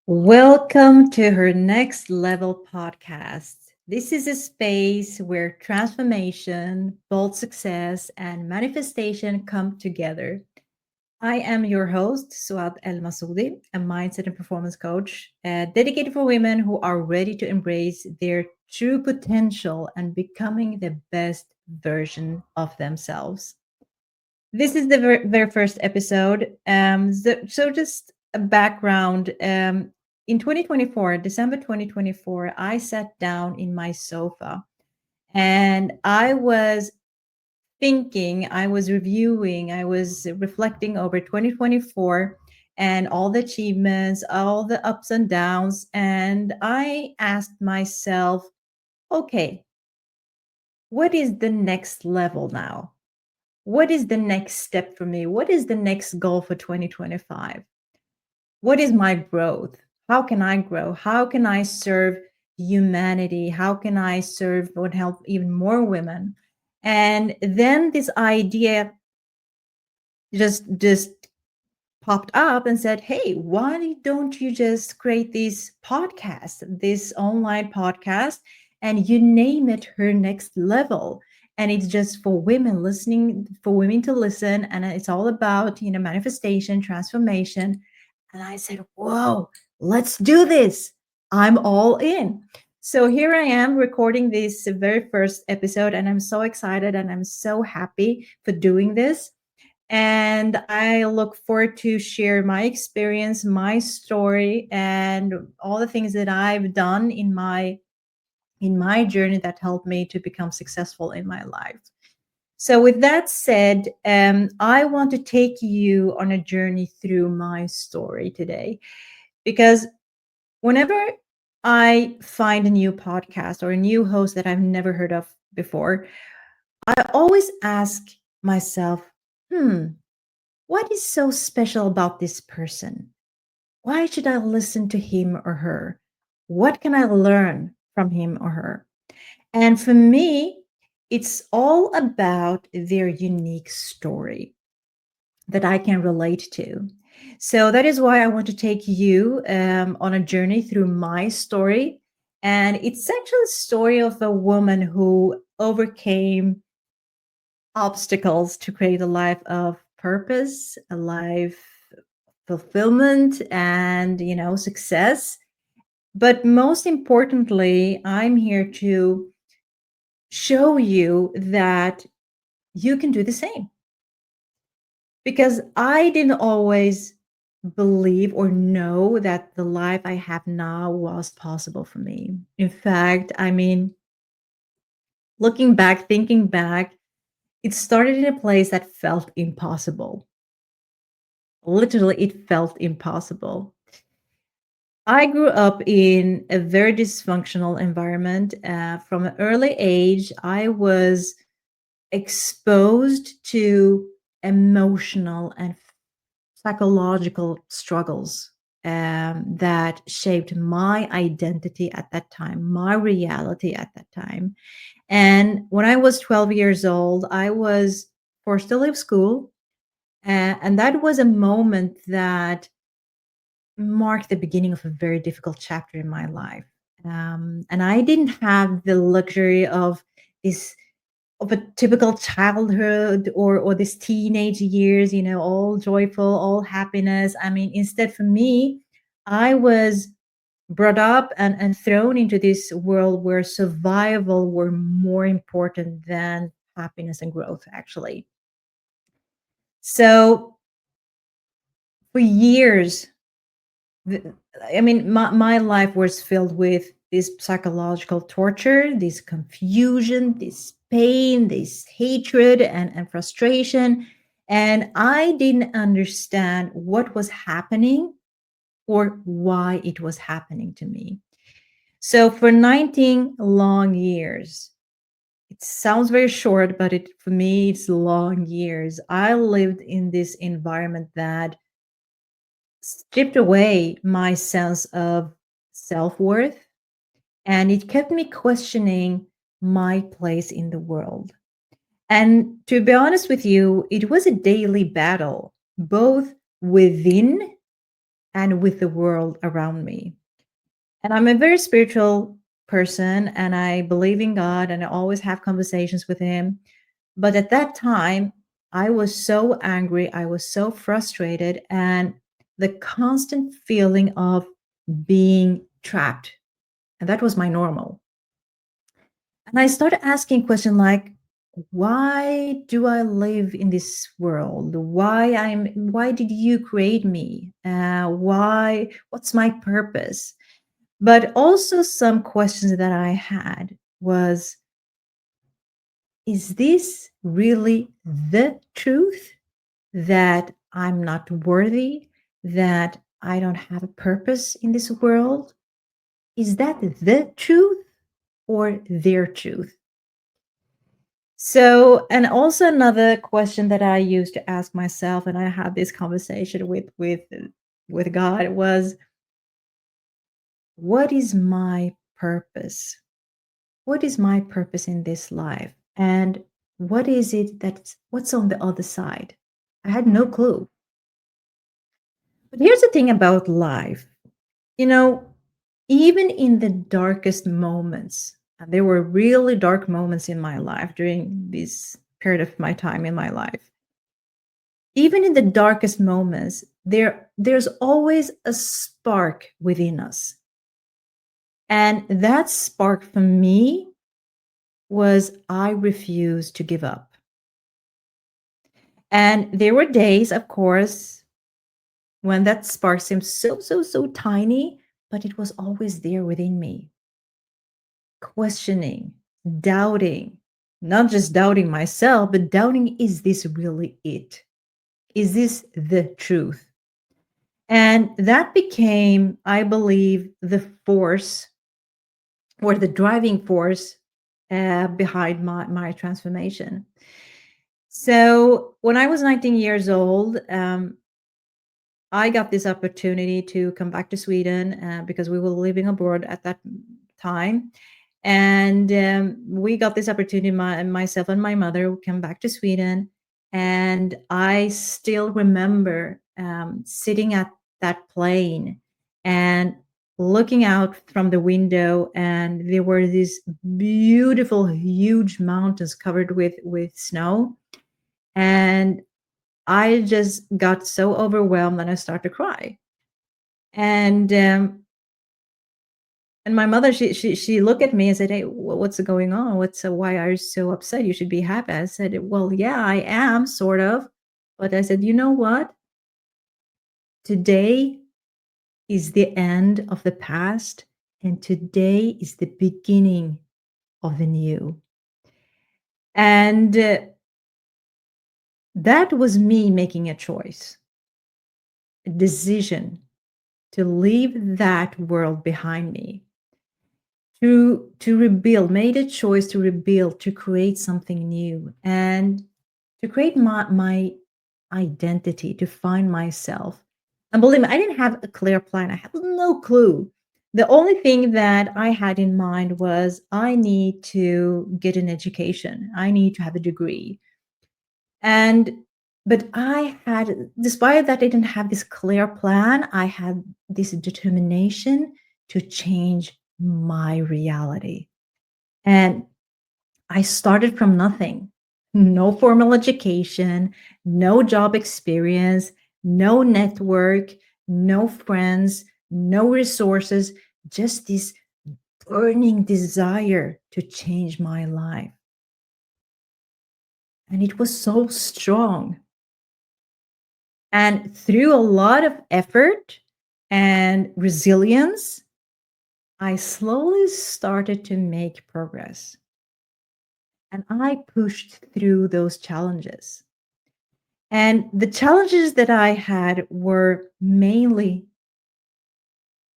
Welcome to her next level podcast. This is a space where transformation, bold success, and manifestation come together. I am your host, Soad Elmasoudi, a mindset and performance coach dedicated for women who are ready to embrace their true potential and becoming the best version of themselves. This is the very first episode. So just a background. In 2024, December 2024, I sat down in my sofa and I was thinking, I was reviewing, I was reflecting over 2024 and all the achievements, all the ups and downs. And I asked myself, okay, what is the next level now? What is the next step for me? What is the next goal for 2025? What is my growth? How can I grow? How can I serve humanity? How can I serve and help even more women? And then this idea just popped up and said, "Hey, why don't you just create this online podcast, and you name it Her Next Level?" And it's just for women listening, for women to listen, and it's all about manifestation, transformation. And I said, "Whoa, let's do this! I'm all in." So here I am recording this very first episode, and I'm so excited and I'm so happy for doing this, and I look forward to share my experience, my story, and all the things that I've done in my journey that helped me to become successful in my life. So, with that said, I want to take you on a journey through my story today, because whenever I find a new podcast or a new host that I've never heard of before, I always ask myself, hmm, what is so special about this person? Why should I listen to him or her? What can I learn from him or her? And for me, it's all about their unique story that I can relate to. So that is why I want to take you on a journey through my story. And it's actually a story of a woman who overcame obstacles to create a life of purpose, a life fulfillment, and success. But most importantly, I'm here to show you that you can do the same, because I didn't always believe or know that the life I have now was possible for me. In fact, I mean, looking back, thinking back, it started in a place that felt impossible. Literally, it felt impossible. I grew up in a very dysfunctional environment. From an early age, I was exposed to emotional and psychological struggles that shaped my identity at that time, my reality at that time. And when I was 12 years old, I was forced to leave school. And that was a moment that marked the beginning of a very difficult chapter in my life. And I didn't have the luxury this of a typical childhood or this teenage years, all joyful, all happiness. I mean, instead for me, I was brought up and thrown into this world where survival were more important than happiness and growth, actually. So for years, th- I mean, my life was filled with this psychological torture, this confusion, this pain, this hatred, and frustration. And I didn't understand what was happening or why it was happening to me. So for 19 long years, it sounds very short, but for me, it's long years. I lived in this environment that stripped away my sense of self worth, and it kept me questioning my place in the world. And to be honest with you, it was a daily battle, both within and with the world around me. And I'm a very spiritual person and I believe in God and I always have conversations with Him. But at that time, I was so angry, I was so frustrated, and the constant feeling of being trapped. And that was my normal. And I started asking questions like, why do I live in this world? Why did you create me? What's my purpose? But also some questions that I had was, is this really the truth that I'm not worthy, that I don't have a purpose in this world? Is that the truth or their truth? So, and also another question that I used to ask myself, and I had this conversation with God was, what is my purpose? What is my purpose in this life? And what is it what's on the other side? I had no clue. But here's the thing about life. You know, even in the darkest moments, and there were really dark moments in my life during this period of my time in my life. Even in the darkest moments, there's always a spark within us. And that spark for me was I refused to give up. And there were days, of course, when that spark seemed so tiny, but it was always there within me, questioning, doubting, not just doubting myself, but doubting, is this really it? Is this the truth? And that became, I believe, the force or the driving force behind my transformation. So when I was 19 years old, I got this opportunity to come back to Sweden because we were living abroad at that time. And we got this opportunity, myself and my mother came back to Sweden. And I still remember sitting at that plane and looking out from the window. And there were these beautiful, huge mountains covered with snow. And I just got so overwhelmed and I started to cry. And and my mother, she looked at me and said, "Hey, what's going on? Why are you so upset? You should be happy." I said, "Well, yeah, I am sort of." But I said, "You know what? Today is the end of the past and today is the beginning of the new." And that was me making a choice, a decision to leave that world behind me, to rebuild, made a choice to rebuild, to create something new, and to create my identity, to find myself. And believe me, I didn't have a clear plan. I had no clue. The only thing that I had in mind was I need to get an education. I need to have a degree. And but I had, despite that I didn't have this clear plan, I had this determination to change my reality. And I started from nothing. No formal education, no job experience, no network, no friends, no resources, just this burning desire to change my life. And it was so strong. And through a lot of effort and resilience, I slowly started to make progress. And I pushed through those challenges. And the challenges that I had were mainly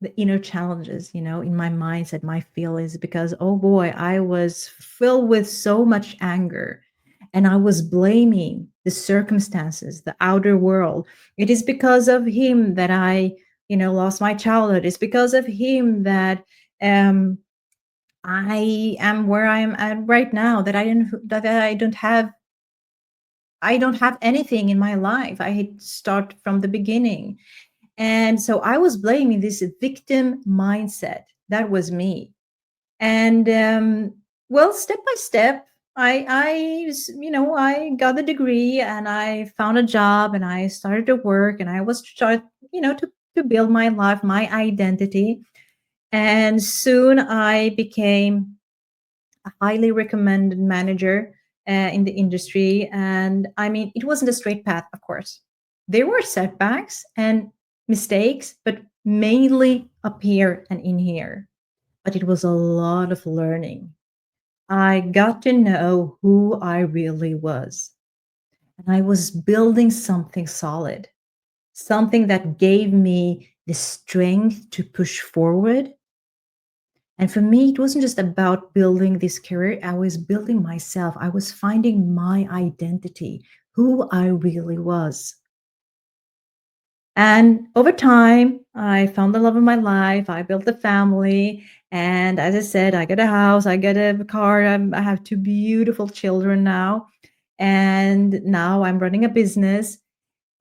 the inner challenges, in my mindset, my feelings, because oh boy, I was filled with so much anger and I was blaming the circumstances, the outer world. It is because of him that I, lost my childhood. It's because of him that um I am where I am at right now, that I don't have anything in my life. I start from the beginning. And so I was blaming this victim mindset. That was me. And well, step by step, I got the degree and I found a job and I started to work and I was start, to build my life, my identity. And soon I became a highly recommended manager in the industry. And I mean, it wasn't a straight path, of course. There were setbacks and mistakes, but mainly up here and in here. But it was a lot of learning. I got to know who I really was. And I was building something solid, something that gave me the strength to push forward. And for me, it wasn't just about building this career, I was building myself. I was finding my identity, who I really was. And over time, I found the love of my life. I built a family. And as I said, I got a house, I got a car. I have two beautiful children now. And now I'm running a business.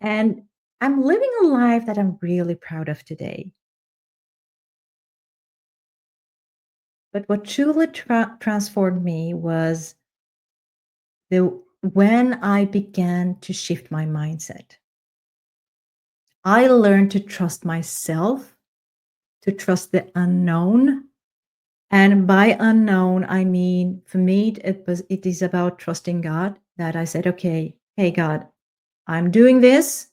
And I'm living a life that I'm really proud of today. But what truly transformed me was when I began to shift my mindset. I learned to trust myself, to trust the unknown. And by unknown, I mean, for me, it is about trusting God. That I said, okay, hey God, I'm doing this,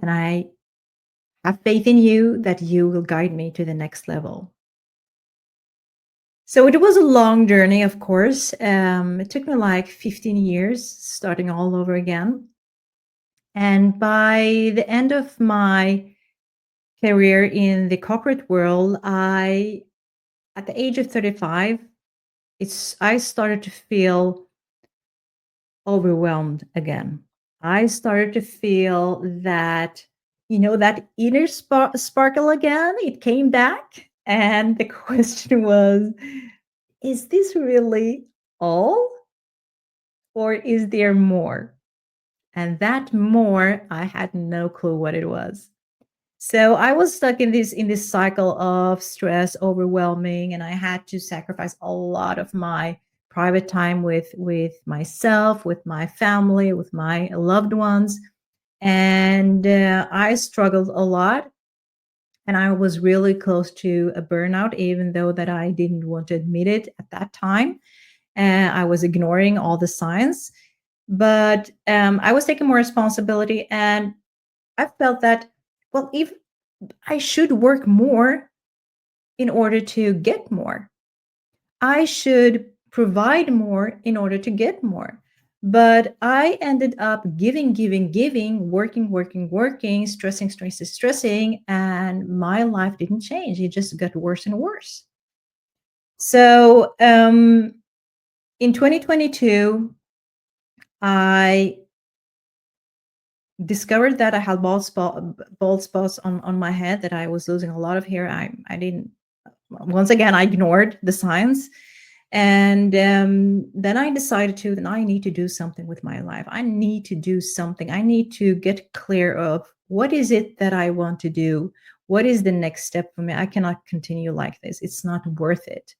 and I have faith in you that you will guide me to the next level. So it was a long journey, of course. It took me like 15 years, starting all over again. And by the end of my career in the corporate world, at the age of 35, I started to feel overwhelmed again. I started to feel that, that inner sparkle again. It came back. And the question was, is this really all? Or is there more? And that more, I had no clue what it was. So I was stuck in this cycle of stress, overwhelming, and I had to sacrifice a lot of my private time with myself, with my family, with my loved ones, and I struggled a lot. And I was really close to a burnout, even though that I didn't want to admit it at that time. I was ignoring all the signs, but I was taking more responsibility, and I felt that, well, if I should work more in order to get more. I should provide more in order to get more. But I ended up giving, working, working, working, stressing, and my life didn't change. It just got worse and worse. So in 2022, I discovered that I had bald spots on my head, that I was losing a lot of hair. I didn't, once again, I ignored the signs. And then I decided then I need to do something with my life. I need to do something. I need to get clear of what is it that I want to do? What is the next step for me? I cannot continue like this. It's not worth it.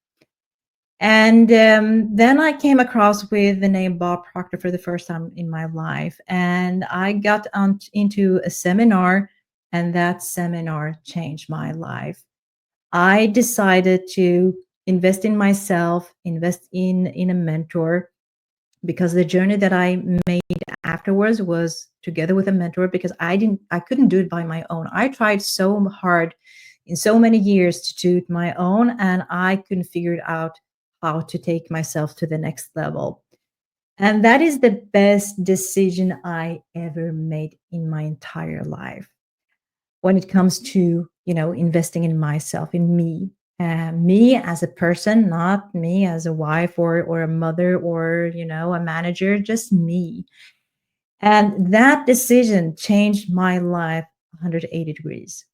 And then I came across with the name Bob Proctor for the first time in my life. And I got into a seminar, and that seminar changed my life. I decided to invest in myself, invest in a mentor, because the journey that I made afterwards was together with a mentor, because I couldn't do it by my own. I tried so hard in so many years to do it my own, and I couldn't figure out how to take myself to the next level. And that is the best decision I ever made in my entire life, when it comes to, investing in myself, in me, me as a person, not me as a wife or a mother or, a manager, just me. And that decision changed my life 180 degrees.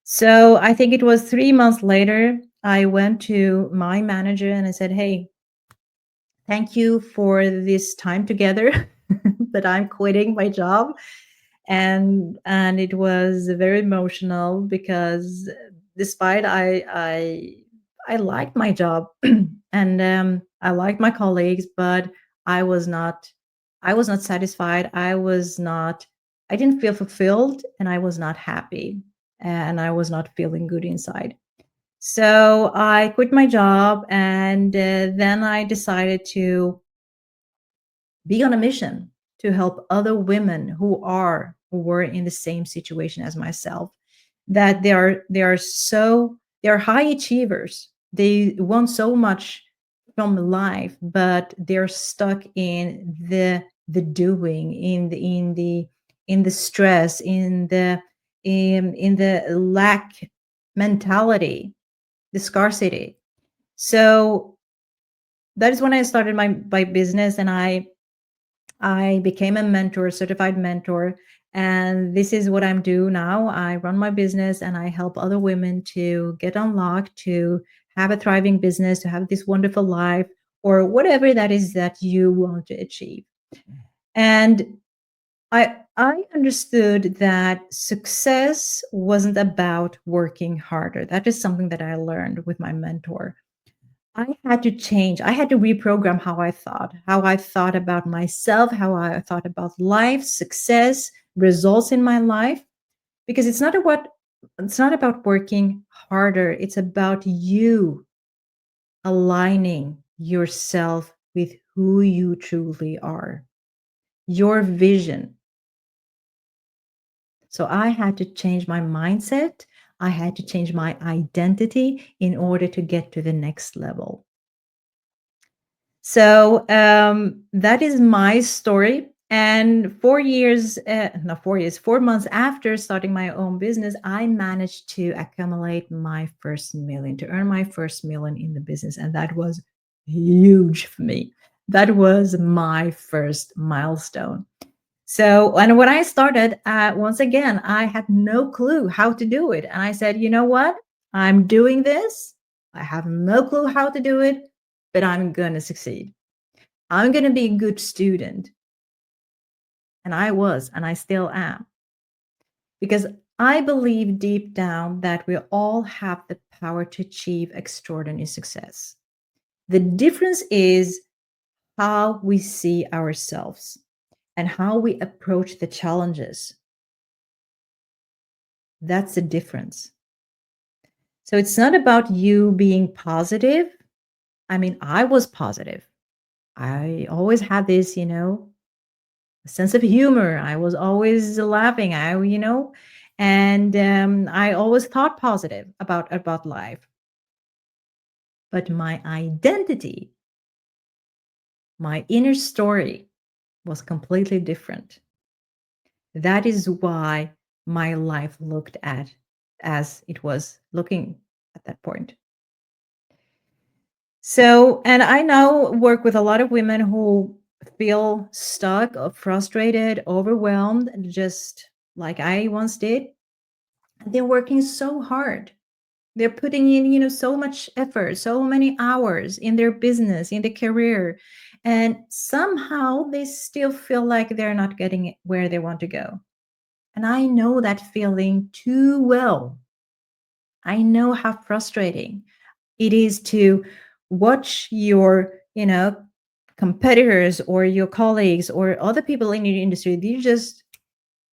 So I think it was 3 months later, I went to my manager and I said, hey, thank you for this time together, but I'm quitting my job. and it was very emotional because despite I liked my job and I liked my colleagues, but I was not I was not satisfied. I didn't feel fulfilled, and I was not happy, and I was not feeling good inside. So I quit my job, and then I decided to be on a mission to help other women who were in the same situation as myself, that they are high achievers. They want so much from life, but they're stuck in the doing, in the stress, in the lack mentality, the scarcity. So that is when I started my business, and I became a mentor, certified mentor, and this is what I'm doing now. I run my business and I help other women to get unlocked, to have a thriving business, to have this wonderful life, or whatever that is that you want to achieve. And I understood that success wasn't about working harder. That is something that I learned with my mentor. I had to change. I had to reprogram how I thought about myself, how I thought about life, success, results in my life, because it's not about working harder. It's about you aligning yourself with who you truly are, your vision. So I had to change my mindset. I had to change my identity in order to get to the next level. So that is my story. And 4 years, not 4 years, 4 months after starting my own business, I managed to accumulate my first million, to earn my first million in the business. And that was huge for me. That was my first milestone. So, and when I started, once again, I had no clue how to do it. And I said, you know what? I'm doing this. I have no clue how to do it, but I'm going to succeed. I'm going to be a good student. And I was, and I still am. Because I believe deep down that we all have the power to achieve extraordinary success. The difference is how we see ourselves and how we approach the challenges. That's the difference. So it's not about you being positive. I mean, I was positive. I always had this, a sense of humor. I was always laughing. And I always thought positive about life. But my identity, my inner story was completely different. That is why my life looked at as it was looking at that point. So, and I now work with a lot of women who feel stuck or frustrated, overwhelmed, just like I once did. They're working so hard. They're putting in, so much effort, so many hours in their business, in their career, and somehow they still feel like they're not getting it where they want to go. And I know that feeling too well. I know how frustrating it is to watch your, competitors or your colleagues or other people in your industry. They're just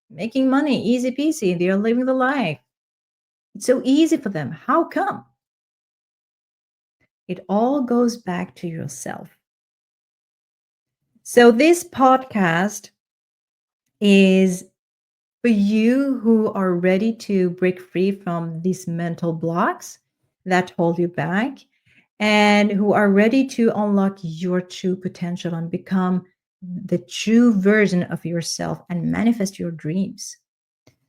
making money, easy peasy. They're living the life. It's so easy for them. How come? It all goes back to yourself. So, this podcast is for you who are ready to break free from these mental blocks that hold you back, and who are ready to unlock your true potential and become the true version of yourself and manifest your dreams.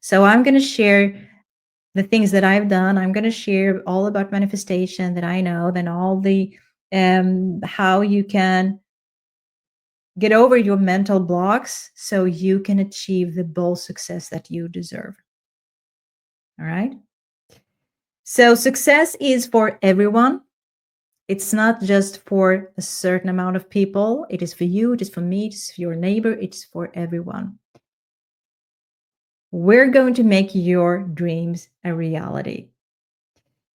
So, I'm going to share the things that I've done. I'm going to share all about manifestation that I know, then all the how you can get over your mental blocks so you can achieve the bold success that you deserve. All right. So, success is for everyone. It's not just for a certain amount of people. It is for you, it is for me, it is for your neighbor, it's for everyone. We're going to make your dreams a reality.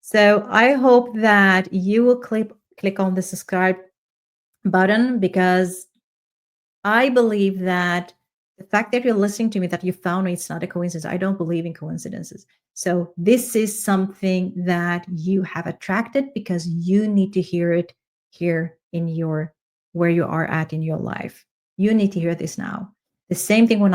So I hope that you will click on the subscribe button, because I believe that the fact that you're listening to me, that you found me, it's not a coincidence. I don't believe in coincidences. So this is something that you have attracted because you need to hear it here in your, where you are at in your life. You need to hear this now. The same thing when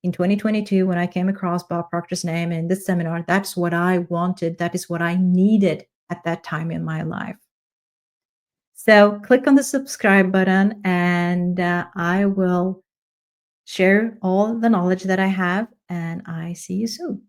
in 2022, when I came across Bob Proctor's name in this seminar, that's what I wanted. That is what I needed at that time in my life. So click on the subscribe button, and I will share all the knowledge that I have, and I see you soon.